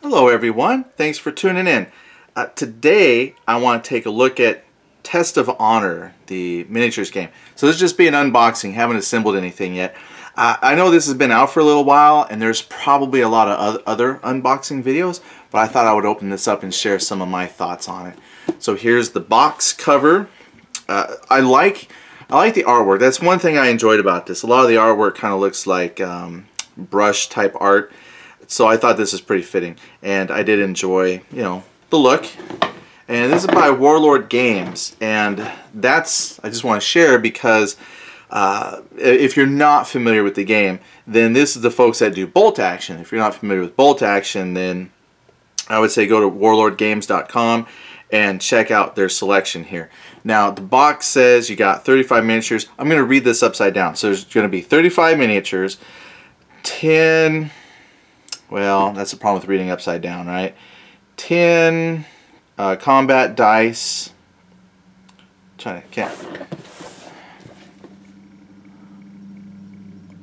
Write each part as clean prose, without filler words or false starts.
Hello everyone, thanks for tuning in. Today I want to take a look at Test of Honor, the miniatures game. So this is just be an unboxing, haven't assembled anything yet. I know this has been out for a little while and there's probably a lot of other unboxing videos, but I thought I would open this up and share some of my thoughts on it. So here's the box cover. I like the artwork. That's one thing I enjoyed about this. A lot of the artwork kind of looks like brush type art. So I thought this is pretty fitting, and I did enjoy, the look. And this is by Warlord Games, and I just want to share because if you're not familiar with the game, then this is the folks that do bolt action. If you're not familiar with bolt action, then I would say go to warlordgames.com and check out their selection here. Now the box says you got 35 miniatures. I'm going to read this upside down. So there's going to be 35 miniatures, 10... Well, that's the problem with reading upside down, right? 10 combat dice.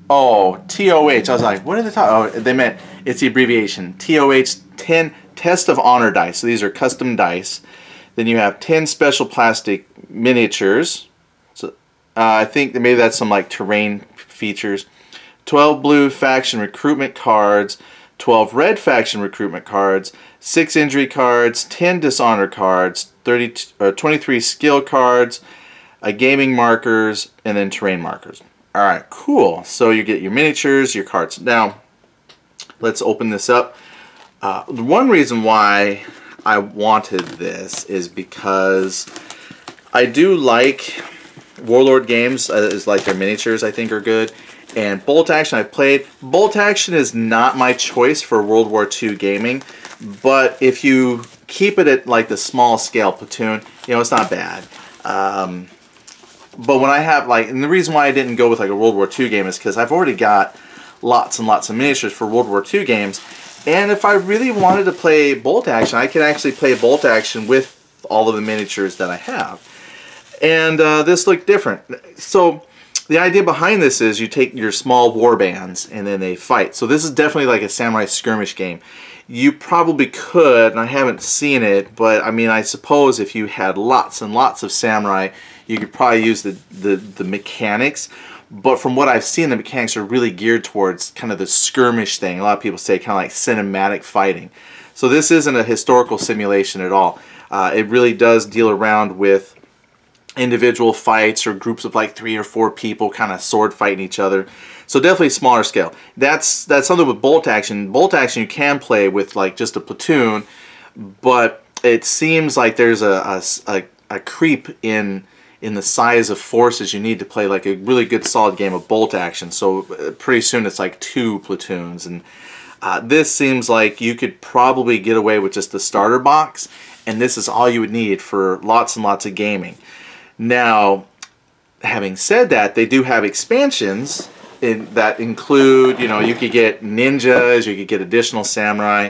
Oh, TOH. I was like, what are they talking? Oh, they meant, it's the abbreviation. TOH, 10 Test of Honor dice. So these are custom dice. Then you have 10 special plastic miniatures. So I think that maybe that's some like terrain features. 12 blue faction recruitment cards. 12 red faction recruitment cards, 6 injury cards, 10 dishonor cards, 23 skill cards, gaming markers, and then terrain markers. Alright, cool. So you get your miniatures, your cards. Now, let's open this up. The one reason why I wanted this is because I do like Warlord Games, is like their miniatures I think are good. And bolt action I've played. Bolt action is not my choice for World War II gaming, but if you keep it at like the small scale platoon, it's not bad. But when I have and the reason why I didn't go with like a World War II game is because I've already got lots and lots of miniatures for World War II games, and if I really wanted to play bolt action, I could actually play bolt action with all of the miniatures that I have. And this looked different. So the idea behind this is you take your small war bands and then they fight. So this is definitely like a samurai skirmish game. You probably could, and I haven't seen it, but I mean, I suppose if you had lots and lots of samurai, you could probably use the mechanics. But from what I've seen, the mechanics are really geared towards kind of the skirmish thing. A lot of people say kind of like cinematic fighting. So this isn't a historical simulation at all. It really does deal around with individual fights or groups of like 3 or 4 people kind of sword fighting each other. So definitely smaller scale. That's something with bolt action. Bolt action you can play with like just a platoon, but it seems like there's a creep in the size of forces you need to play like a really good solid game of bolt action. So pretty soon it's like 2 platoons, and this seems like you could probably get away with just the starter box, and this is all you would need for lots and lots of gaming. Now, having said that, they do have expansions that include, you could get ninjas, you could get additional samurai.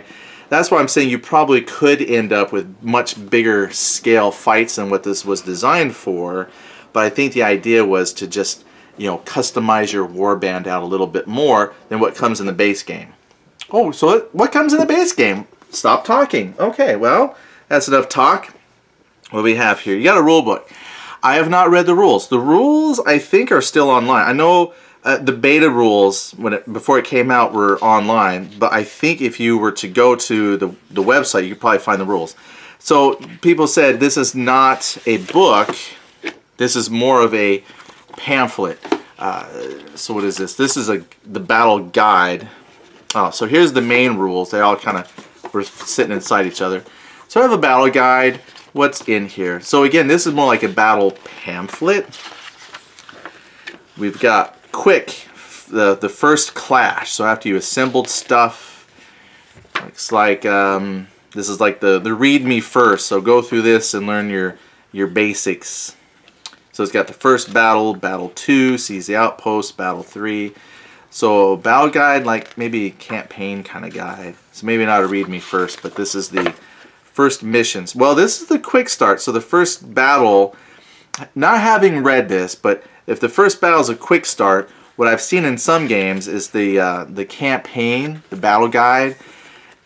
That's why I'm saying you probably could end up with much bigger scale fights than what this was designed for. But I think the idea was to just, customize your warband out a little bit more than what comes in the base game. Oh, so what comes in the base game? Stop talking. Okay, well, that's enough talk. What do we have here? You got a rule book. I have not read the rules. The rules, I think, are still online. I know the beta rules, before it came out, were online, but I think if you were to go to the website, you could probably find the rules. So people said this is not a book. This is more of a pamphlet. So what is this? This is the battle guide. Oh, so here's the main rules. They all kind of were sitting inside each other. So I have a battle guide. What's in here? So again, this is more like a battle pamphlet. We've got quick, the first clash. So after you assembled stuff, looks like this is like the read me first. So go through this and learn your basics. So it's got the first battle, battle 2, seize the outpost, battle 3. So battle guide, like maybe campaign kind of guide. So maybe not a read me first, but this is the first missions. Well, this is the quick start. So the first battle, not having read this, but if the first battle is a quick start, what I've seen in some games is the campaign, the battle guide,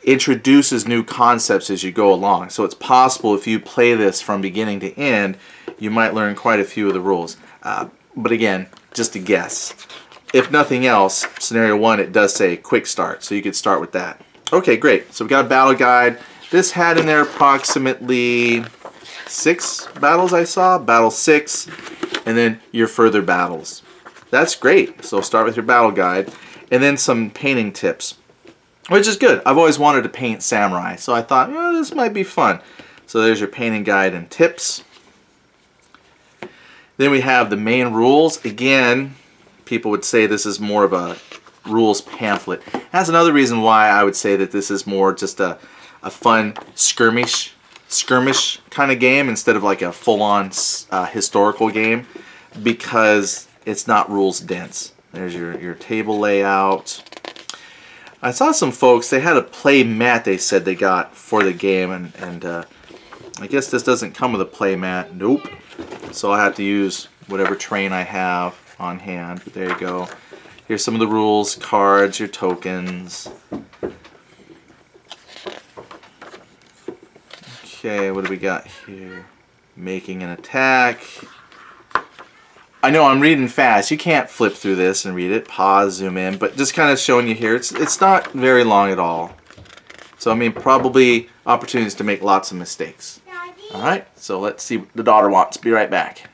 introduces new concepts as you go along. So it's possible if you play this from beginning to end, you might learn quite a few of the rules. But again, just a guess. If nothing else, scenario 1, it does say quick start, so you could start with that. Okay, great. So we've got a battle guide. This had in there approximately 6 battles I saw, battle 6, and then your further battles. That's great. So start with your battle guide, and then some painting tips, which is good. I've always wanted to paint samurai, so I thought, this might be fun. So there's your painting guide and tips. Then we have the main rules. Again, people would say this is more of a rules pamphlet. That's another reason why I would say that this is more just a fun skirmish kind of game instead of like a full-on historical game, because it's not rules dense. There's your table layout. I saw some folks, they had a play mat they said they got for the game, and I guess this doesn't come with a play mat. Nope. So I have to use whatever terrain I have on hand. But there you go. Here's some of the rules, cards, your tokens. Okay, what do we got here? Making an attack. I know I'm reading fast. You can't flip through this and read it. Pause, zoom in, but just kind of showing you here. It's not very long at all. So I mean, probably opportunities to make lots of mistakes. Alright, so let's see what the daughter wants. Be right back.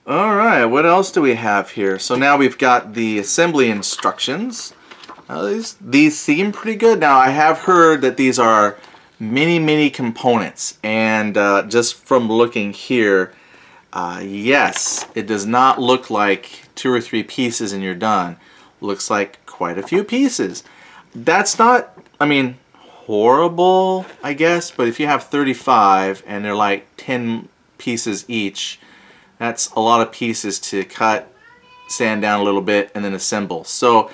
Alright, what else do we have here? So now we've got the assembly instructions. These seem pretty good. Now I have heard that these are many components, and just from looking here, yes, it does not look like 2 or 3 pieces and you're done. Looks like quite a few pieces. That's not, I mean, horrible, I guess, but if you have 35 and they're like 10 pieces each, that's a lot of pieces to cut, sand down a little bit, and then assemble. So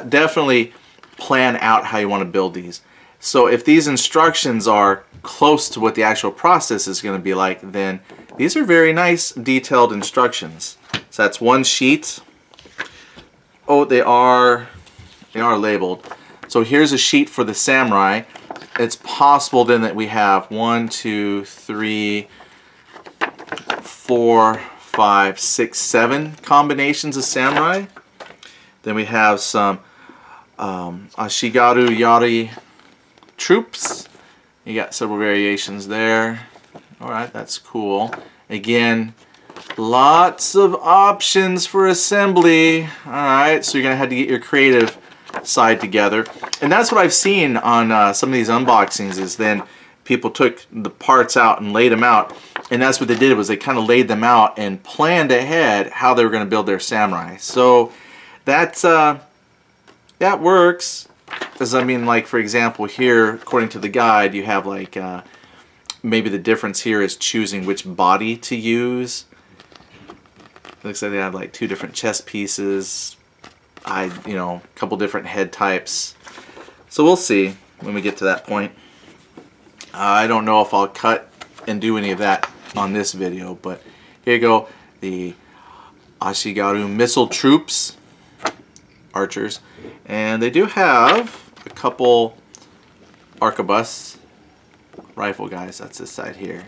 definitely plan out how you want to build these. So if these instructions are close to what the actual process is going to be like, then these are very nice detailed instructions. So that's one sheet. Oh, they are labeled. So here's a sheet for the samurai. It's possible then that we have 1, 2, 3, 4, 5, 6, 7 combinations of samurai. Then we have some Ashigaru Yari troops. You got several variations there. Alright, that's cool. Again, lots of options for assembly. Alright, so you're going to have to get your creative side together. And that's what I've seen on some of these unboxings, is then people took the parts out and laid them out. And that's what they did, was they kind of laid them out and planned ahead how they were going to build their samurai. So that's that works. Because I mean, like for example here, according to the guide, you have like maybe the difference here is choosing which body to use. Looks like they have like 2 different chest pieces. A couple different head types. So we'll see when we get to that point. I don't know if I'll cut and do any of that on this video, but here you go. The Ashigaru missile troops, archers, and they do have a couple arquebus rifle guys. That's this side here.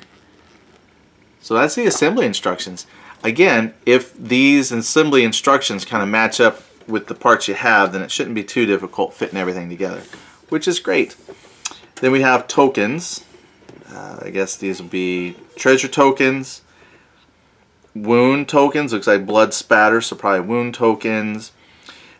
So that's the assembly instructions. Again, if these assembly instructions kind of match up with the parts you have, then it shouldn't be too difficult fitting everything together, which is great. Then we have tokens. I guess these will be treasure tokens, wound tokens. Looks like blood spatter, so probably wound tokens.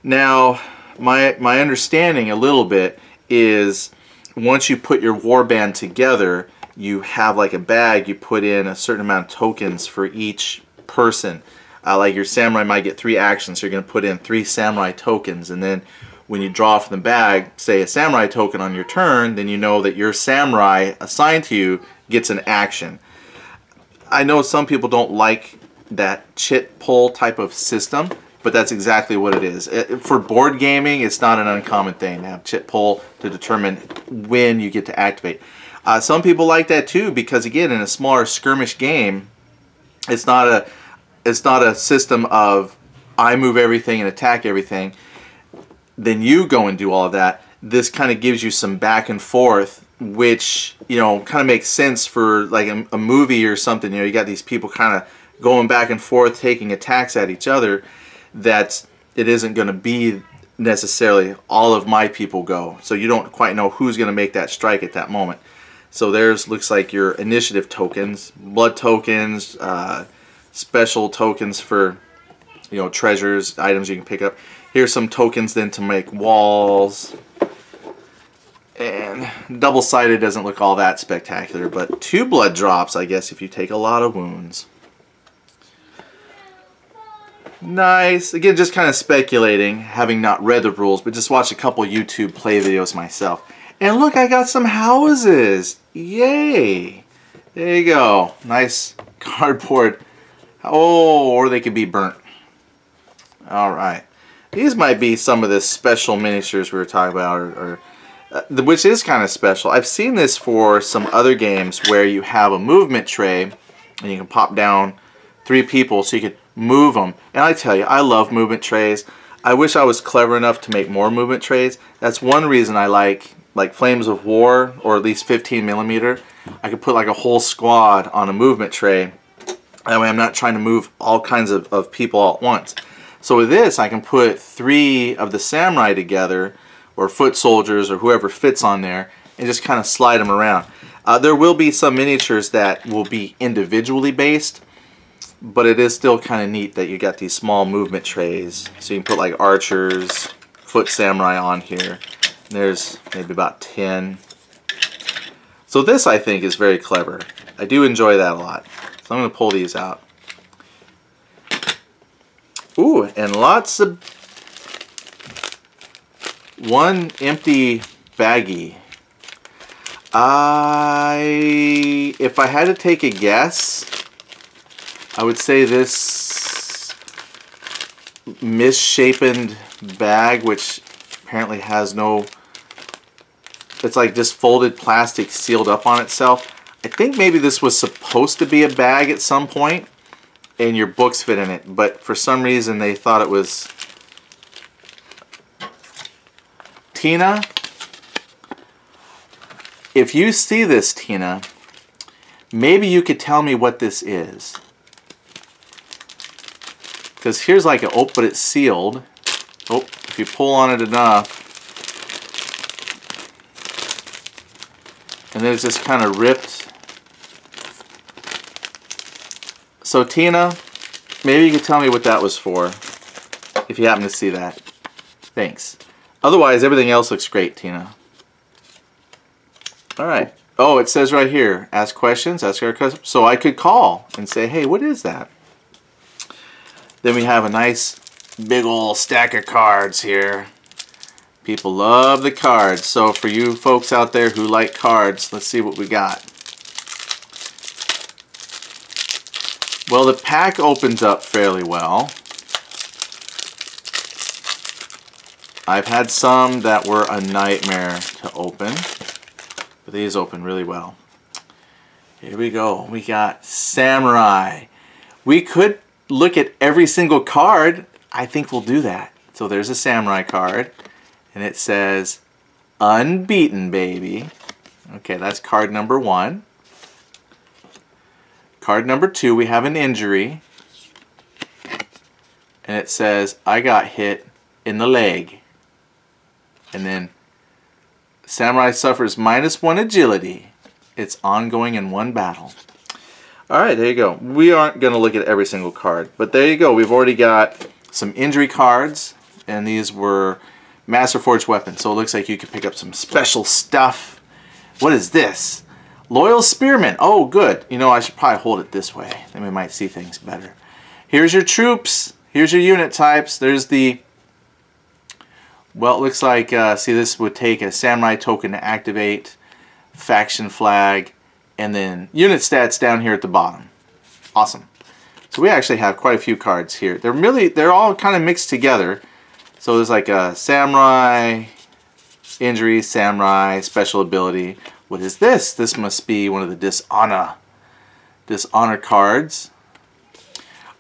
Now, my understanding a little bit is once you put your warband together, you have like a bag, you put in a certain amount of tokens for each person. Like your samurai might get 3 actions, so you're going to put in 3 samurai tokens, and then when you draw from the bag, say a samurai token on your turn, then you know that your samurai assigned to you gets an action. I know some people don't like that chit pull type of system, but that's exactly what it is. For board gaming, it's not an uncommon thing to have chit pull to determine when you get to activate. Some people like that too, because again, in a smaller skirmish game, it's not a system of I move everything and attack everything, then you go and do all of that. this kind of gives you some back and forth, which, you know, kind of makes sense for like a movie or something. You know, you got these people kind of going back and forth, taking attacks at each other, that it isn't going to be necessarily all of my people go. So you don't quite know who's going to make that strike at that moment. So there's, looks like your initiative tokens, blood tokens, special tokens for, you know, treasures, items you can pick up. Here's some tokens then to make walls. And double-sided doesn't look all that spectacular, but 2 blood drops, I guess, if you take a lot of wounds. Nice. Again, just kind of speculating, having not read the rules, but just watched a couple YouTube play videos myself. And look, I got some houses. Yay. There you go. Nice cardboard. Oh, or they could be burnt. Alright. These might be some of the special miniatures we were talking about, which is kind of special. I've seen this for some other games where you have a movement tray and you can pop down 3 people so you can move them. And I tell you, I love movement trays. I wish I was clever enough to make more movement trays. That's one reason I like Flames of War, or at least 15mm. I could put like a whole squad on a movement tray. That way I'm not trying to move all kinds of people all at once. So with this, I can put 3 of the samurai together, or foot soldiers, or whoever fits on there, and just kind of slide them around. There will be some miniatures that will be individually based, but it is still kind of neat that you got these small movement trays. So you can put like archers, foot samurai on here. There's maybe about 10. So this, I think, is very clever. I do enjoy that a lot. So I'm going to pull these out. Ooh, and lots of... 1 empty baggie. If I had to take a guess, I would say this misshapen bag, which apparently has no... It's like just folded plastic sealed up on itself. I think maybe this was supposed to be a bag at some point, and your books fit in it, but for some reason they thought it was... Tina, if you see this, Tina, maybe you could tell me what this is. Because here's like a, oh, but it's sealed. Oh, if you pull on it enough, and then it's just kind of ripped. So Tina, maybe you could tell me what that was for, if you happen to see that. Thanks. Otherwise, everything else looks great, Tina. Alright. Oh, it says right here, ask questions, ask our customers. So I could call and say, hey, what is that? Then we have a nice big old stack of cards here. People love the cards. So for you folks out there who like cards, let's see what we got. Well, the pack opens up fairly well. I've had some that were a nightmare to open, but these open really well. Here we go. We got Samurai. We could look at every single card. I think we'll do that. So there's a Samurai card, and it says, Unbeaten, baby. Okay, that's card number 1. Card number 2, we have an injury, and it says, I got hit in the leg. And then Samurai suffers -1 agility. It's ongoing in 1 battle. Alright, there you go. We aren't going to look at every single card, but there you go. We've already got some injury cards, and these were Master Forged weapons. So it looks like you could pick up some special stuff. What is this? Loyal Spearman. Oh, good. You know, I should probably hold it this way. Then we might see things better. Here's your troops. Here's your unit types. There's the... Well, it looks like, see, this would take a Samurai token to activate, faction flag, and then unit stats down here at the bottom. Awesome. So we actually have quite a few cards here. They're all kind of mixed together. So there's like a Samurai, injury, Samurai, special ability. What is this? This must be one of the Dishonor cards.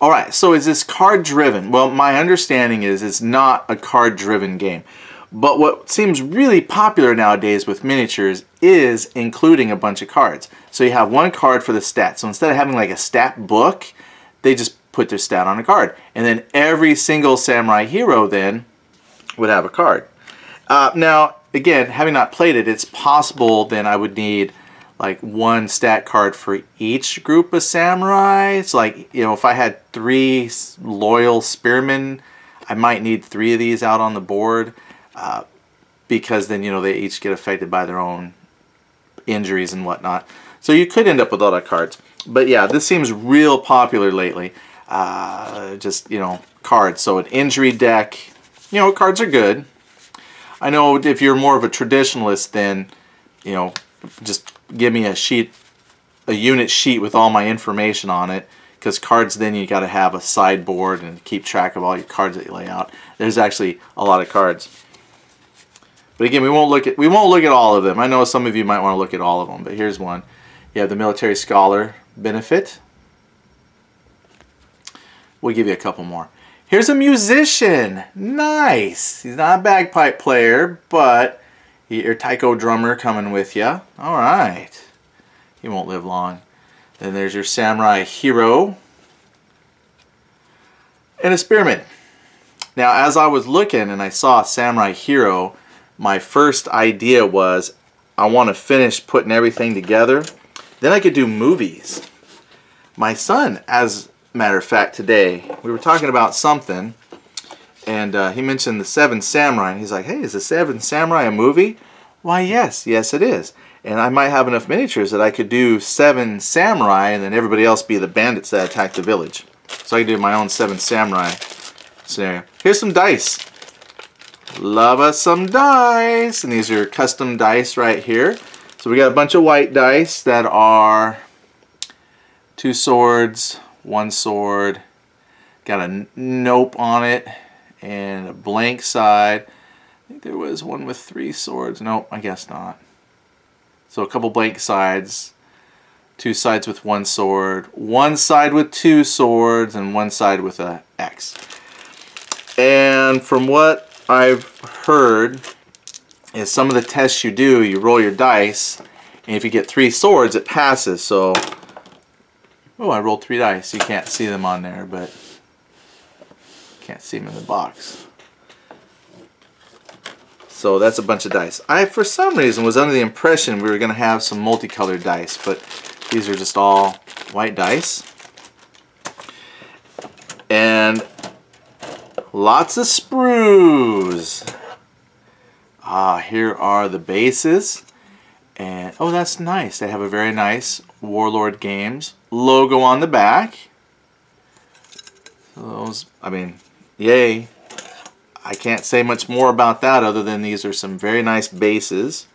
Alright, so is this card driven? Well, my understanding is it's not a card driven game. But what seems really popular nowadays with miniatures is including a bunch of cards. So you have one card for the stat. So instead of having like a stat book, they just put their stat on a card. And then every single samurai hero then would have a card. Now, again, having not played it, it's possible then I would need like one stat card for each group of samurai. So like, you know, if I had 3 loyal spearmen, I might need 3 of these out on the board. Because then, you know, they each get affected by their own injuries and whatnot. So you could end up with a lot of cards. But yeah, this seems real popular lately. Just, you know, cards. So an injury deck, you know, cards are good. I know if you're more of a traditionalist, then, you know, just give me a unit sheet with all my information on it. Because cards, then you got to have a sideboard and keep track of all your cards that you lay out. There's actually a lot of cards. But again, we won't look at all of them. I know some of you might want to look at all of them, but here's one. You have the military scholar benefit. We'll give you a couple more. Here's a musician. Nice. He's not a bagpipe player, but your taiko drummer coming with you. All right. He won't live long. Then there's your samurai hero and a spearman. Now, as I was looking and I saw samurai hero, my first idea was I want to finish putting everything together. Then I could do movies. My son, as a matter of fact, today, we were talking about something, and he mentioned the 7 Samurai, and he's like, hey, is the 7 Samurai a movie? Why, yes. Yes, it is. And I might have enough miniatures that I could do 7 Samurai, and then everybody else be the bandits that attack the village. So I could do my own 7 Samurai scenario. Here's some dice. Love us some dice, and these are custom dice right here. So we got a bunch of white dice that are 2 swords, 1 sword, got a nope on it, and a blank side. I think there was one with 3 swords. Nope, I guess not. So a couple blank sides, 2 sides with 1 sword, 1 side with 2 swords, and 1 side with a X. And from what I've heard is some of the tests you do, you roll your dice, and if you get 3 swords, it passes. So, oh, I rolled 3 dice. You can't see them on there, but you can't see them in the box. So that's a bunch of dice. I, for some reason, was under the impression we were going to have some multicolored dice, but these are just all white dice. And lots of sprues. Here are the bases. And oh, that's nice. They have a very nice Warlord Games logo on the back. So those, I mean, yay. I can't say much more about that other than these are some very nice bases,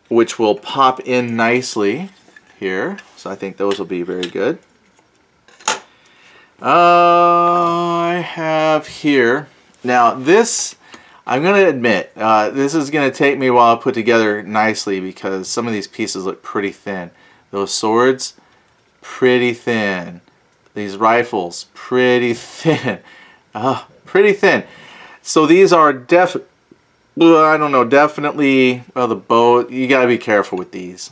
which will pop in nicely here. So I think those will be very good. I have here, now this, I'm going to admit, this is going to take me a while to put together nicely because some of these pieces look pretty thin. Those swords, pretty thin. These rifles, pretty thin. Pretty thin. So these are definitely, well, the bow, you got to be careful with these.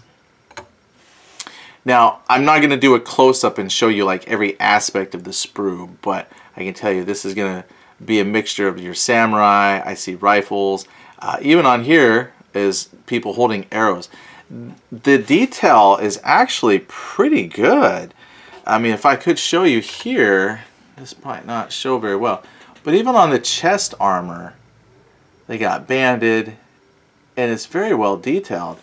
Now, I'm not going to do a close-up and show you like every aspect of the sprue, but I can tell you this is going to be a mixture of your samurai. I see rifles. Even on here is people holding arrows. The detail is actually pretty good. I mean, if I could show you here, this might not show very well, but even on the chest armor, they got banded, and it's very well detailed.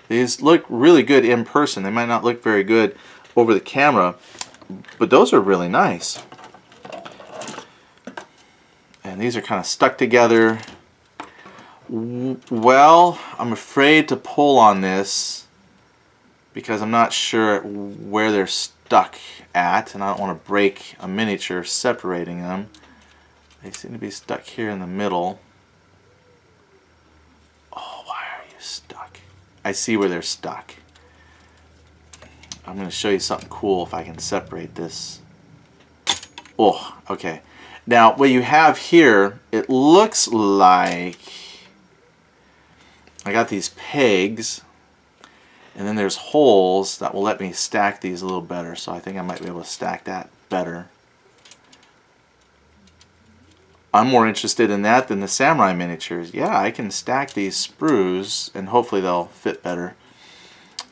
These look really good in person. They might not look very good over the camera, but those are really nice. And these are kind of stuck together. Well, I'm afraid to pull on this because I'm not sure where they're stuck at, and I don't want to break a miniature separating them. They seem to be stuck here in the middle. Oh, why are you stuck? I see where they're stuck. I'm going to show you something cool if I can separate this. Oh, okay. Now, what you have here, it looks like I got these pegs, and then there's holes that will let me stack these a little better. So I think I might be able to stack that better. I'm more interested in that than the samurai miniatures. Yeah, I can stack these sprues, and hopefully they'll fit better.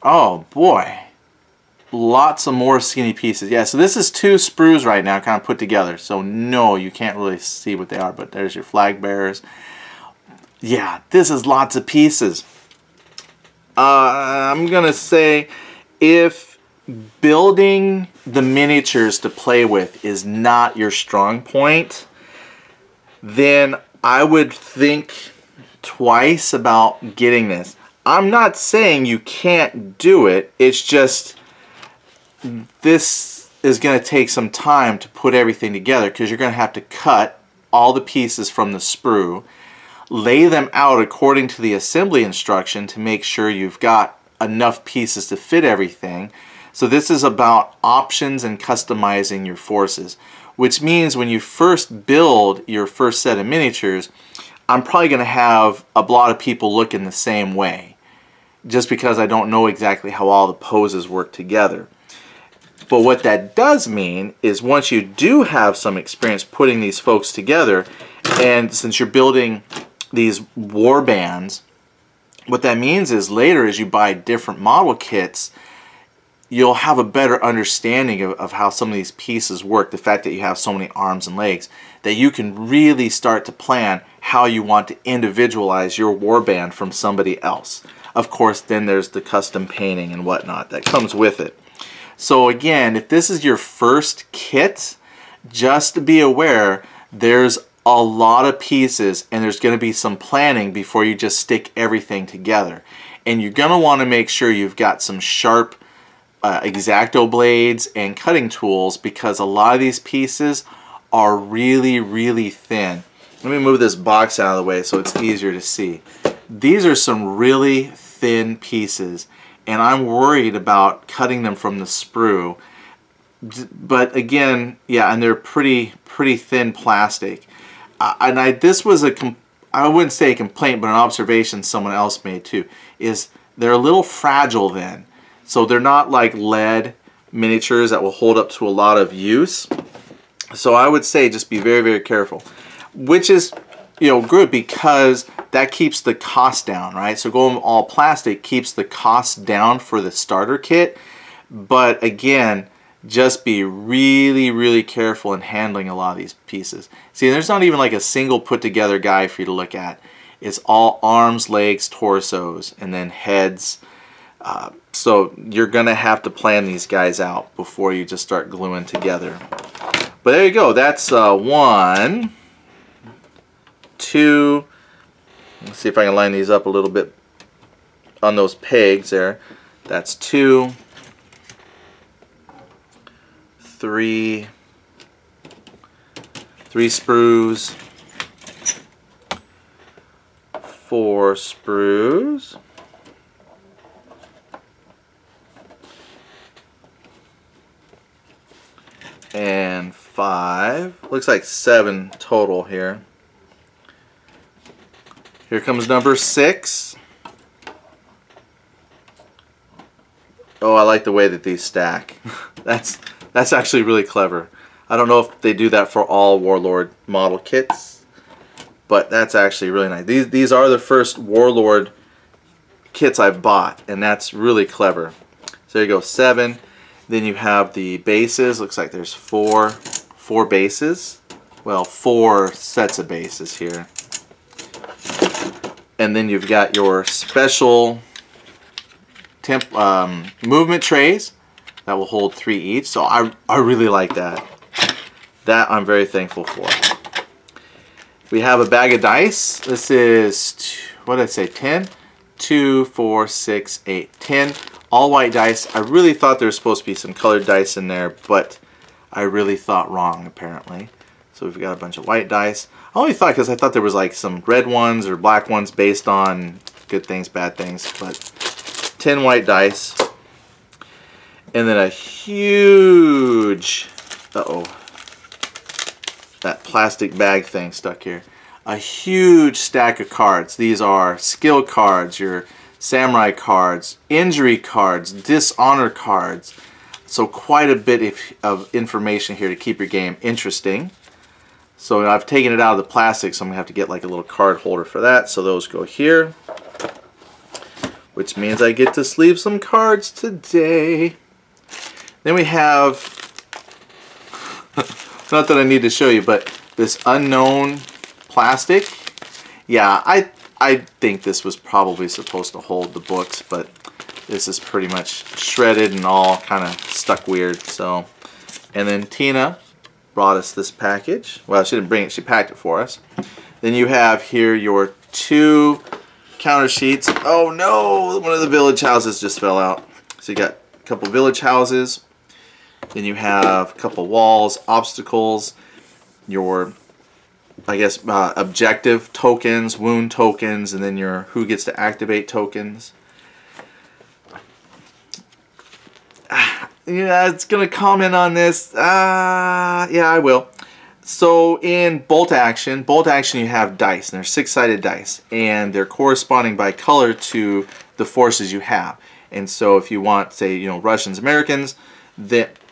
Oh boy, lots of more skinny pieces. Yeah, so this is 2 sprues right now kind of put together. So no, you can't really see what they are, but there's your flag bearers. Yeah, this is lots of pieces. I'm gonna say if building the miniatures to play with is not your strong point, then I would think twice about getting this. I'm not saying you can't do it, it's just this is going to take some time to put everything together, because you're going to have to cut all the pieces from the sprue, lay them out according to the assembly instruction to make sure you've got enough pieces to fit everything. So this is about options and customizing your forces, which means when you first build your first set of miniatures, I'm probably going to have a lot of people looking the same way, just because I don't know exactly how all the poses work together. But what that does mean is once you do have some experience putting these folks together, and since you're building these war bands, what that means is later as you buy different model kits, you'll have a better understanding of how some of these pieces work, the fact that you have so many arms and legs, that you can really start to plan how you want to individualize your warband from somebody else. Of course, then there's the custom painting and whatnot that comes with it. So again, if this is your first kit, just be aware there's a lot of pieces and there's going to be some planning before you just stick everything together. And you're going to want to make sure you've got some sharp X-Acto blades and cutting tools, because a lot of these pieces are really, really thin. Let me move this box out of the way so it's easier to see. These are some really thin pieces, and I'm worried about cutting them from the sprue. But again, yeah, and they're pretty thin plastic. This was I wouldn't say a complaint, but an observation someone else made too, is they're a little fragile then. So they're not like lead miniatures that will hold up to a lot of use. So I would say just be very, very careful. Which is, good, because that keeps the cost down, right? So going all plastic keeps the cost down for the starter kit. But again, just be really, really careful in handling a lot of these pieces. See, there's not even like a single put together guy for you to look at. It's all arms, legs, torsos, and then heads. So you're gonna have to plan these guys out before you just start gluing together. But there you go. That's 1, 2. Let's see if I can line these up a little bit on those pegs there. That's 2, 3 sprues, 4 sprues, and 5. Looks like 7 total here. Here comes number 6. Oh, I like the way that these stack. That's actually really clever. I don't know if they do that for all Warlord model kits, but that's actually really nice. These are the first Warlord kits I've bought, and that's really clever. So there you go, 7. Then you have the bases. Looks like there's 4 bases. Well, 4 sets of bases here. And then you've got your special movement trays that will hold 3 each. So I really like that. That I'm very thankful for. We have a bag of dice. This is, what did I say, 10? 2, 4, 6, 8, 10. All white dice. I really thought there was supposed to be some colored dice in there, but I really thought wrong, apparently. So we've got a bunch of white dice. I only thought because I thought there was like some red ones or black ones based on good things, bad things, but 10 white dice. And then a huge, that plastic bag thing stuck here. A huge stack of cards. These are skill cards, your samurai cards, injury cards, dishonor cards. So quite a bit of information here to keep your game interesting. So I've taken it out of the plastic, so I'm going to have to get like a little card holder for that. So those go here, which means I get to sleeve some cards today. Then we have, not that I need to show you, but this unknown plastic. Yeah, I think this was probably supposed to hold the books, but this is pretty much shredded and all kind of stuck weird. So, and then Tina brought us this package. Well, she didn't bring it, she packed it for us. Then you have here your 2 counter sheets. Oh no, one of the village houses just fell out. So you got a couple village houses. Then you have a couple walls, obstacles, your, I guess, objective tokens, wound tokens, and then your who gets to activate tokens. Yeah, it's going to comment on this. Yeah, I will. So in bolt action you have dice, and they're 6-sided dice, and they're corresponding by color to the forces you have. And so if you want, say, you know, Russians, Americans,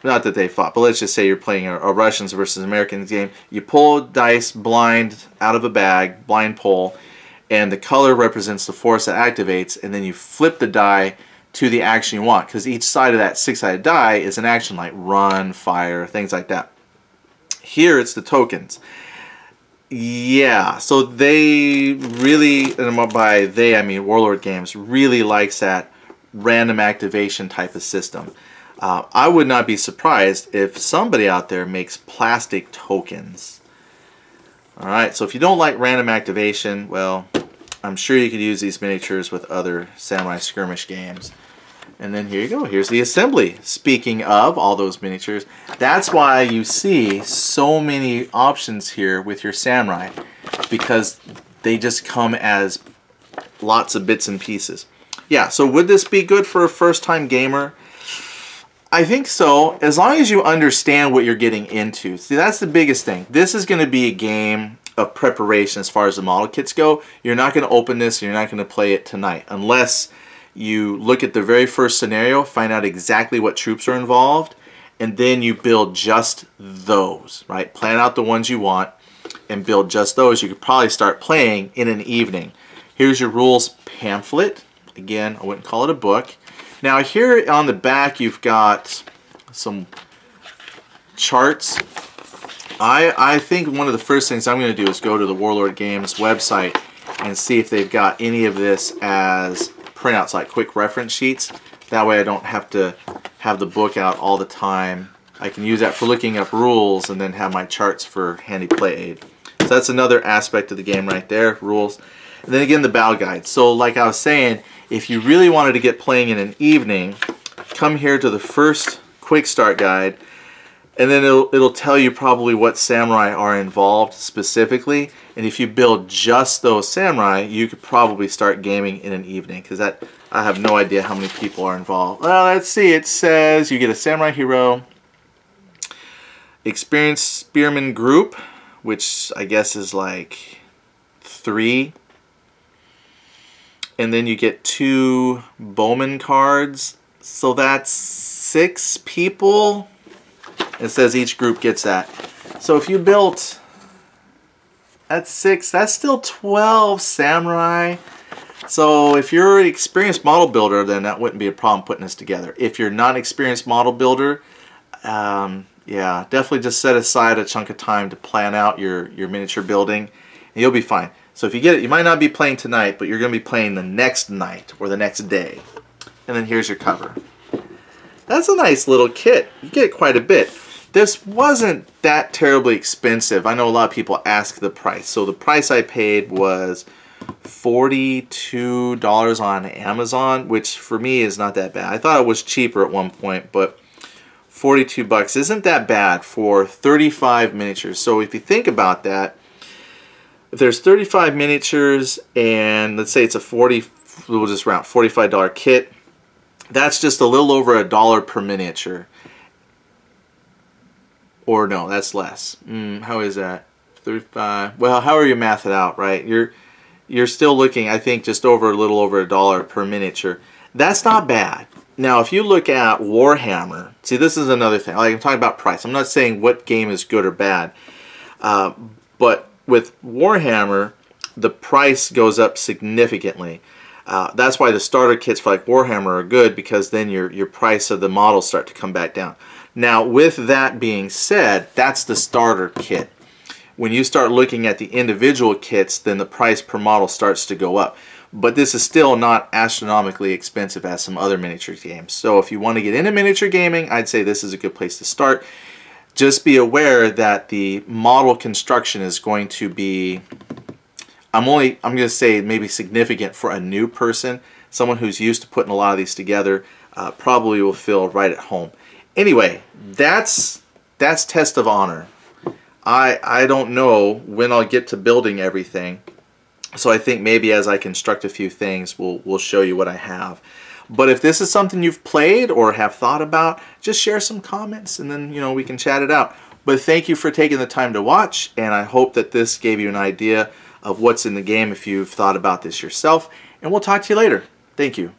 not that they fought, but let's just say you're playing a Russians versus Americans game. You pull dice blind out of a bag, blind pull, and the color represents the force that activates, and then you flip the die to the action you want, because each side of that 6-sided die is an action, like run, fire, things like that. Here it's the tokens. Yeah, so they really, and by they I mean Warlord Games, really likes that random activation type of system. I would not be surprised if somebody out there makes plastic tokens. Alright, so if you don't like random activation, well, I'm sure you could use these miniatures with other Samurai Skirmish games. And then here you go, here's the assembly. Speaking of all those miniatures, that's why you see so many options here with your Samurai, because they just come as lots of bits and pieces. Yeah, so would this be good for a first-time gamer? I think so, as long as you understand what you're getting into. See, that's the biggest thing. This is going to be a game of preparation as far as the model kits go. You're not going to open this, you're not going to play it tonight, unless you look at the very first scenario, find out exactly what troops are involved, and then you build just those, right? Plan out the ones you want and build just those. You could probably start playing in an evening. Here's your rules pamphlet. Again, I wouldn't call it a book. Now here on the back you've got some charts. I think one of the first things I'm going to do is go to the Warlord Games website and see if they've got any of this as printouts, like quick reference sheets. That way I don't have to have the book out all the time. I can use that for looking up rules and then have my charts for handy play aid. So that's another aspect of the game right there, rules. And then again, the battle guide. So like I was saying, if you really wanted to get playing in an evening, come here to the first quick start guide, and then it'll tell you probably what samurai are involved specifically. And if you build just those samurai, you could probably start gaming in an evening, because that, I have no idea how many people are involved. Well, let's see. It says you get a samurai hero, experienced spearman group, which I guess is like 3. And then you get 2 bowman cards. So that's 6 people. It says each group gets that. So if you built, that's 6, that's still 12 samurai. So if you're an experienced model builder, then that wouldn't be a problem putting this together. If you're not an experienced model builder, yeah, definitely just set aside a chunk of time to plan out your miniature building, and you'll be fine. So if you get it, you might not be playing tonight, but you're going to be playing the next night or the next day. And then here's your cover. That's a nice little kit. You get quite a bit. This wasn't that terribly expensive. I know a lot of people ask the price. So the price I paid was $42 on Amazon, which for me is not that bad. I thought it was cheaper at one point, but 42 bucks isn't that bad for 35 miniatures. So if you think about that, if there's 35 miniatures and let's say it's a we'll just round $45 kit, that's just a little over $1 per miniature. Or no, that's less. How is that? 35. Well, however you math it out, right? You're still looking, I think, just over a little over $1 per miniature. That's not bad. Now, if you look at Warhammer, see, this is another thing. Like, I'm talking about price. I'm not saying what game is good or bad. But with Warhammer, the price goes up significantly. That's why the starter kits for like Warhammer are good, because then your price of the models start to come back down. Now, with that being said, that's the starter kit. When you start looking at the individual kits, then the price per model starts to go up. But this is still not astronomically expensive as some other miniature games. So if you want to get into miniature gaming, I'd say this is a good place to start. Just be aware that the model construction is going to be, I'm going to say maybe significant for a new person. Someone who's used to putting a lot of these together probably will feel right at home. Anyway, that's Test of Honor. I don't know when I'll get to building everything, so I think maybe as I construct a few things, we'll show you what I have. But if this is something you've played or have thought about, just share some comments, and then we can chat it out. But thank you for taking the time to watch, and I hope that this gave you an idea of what's in the game if you've thought about this yourself. And we'll talk to you later. Thank you.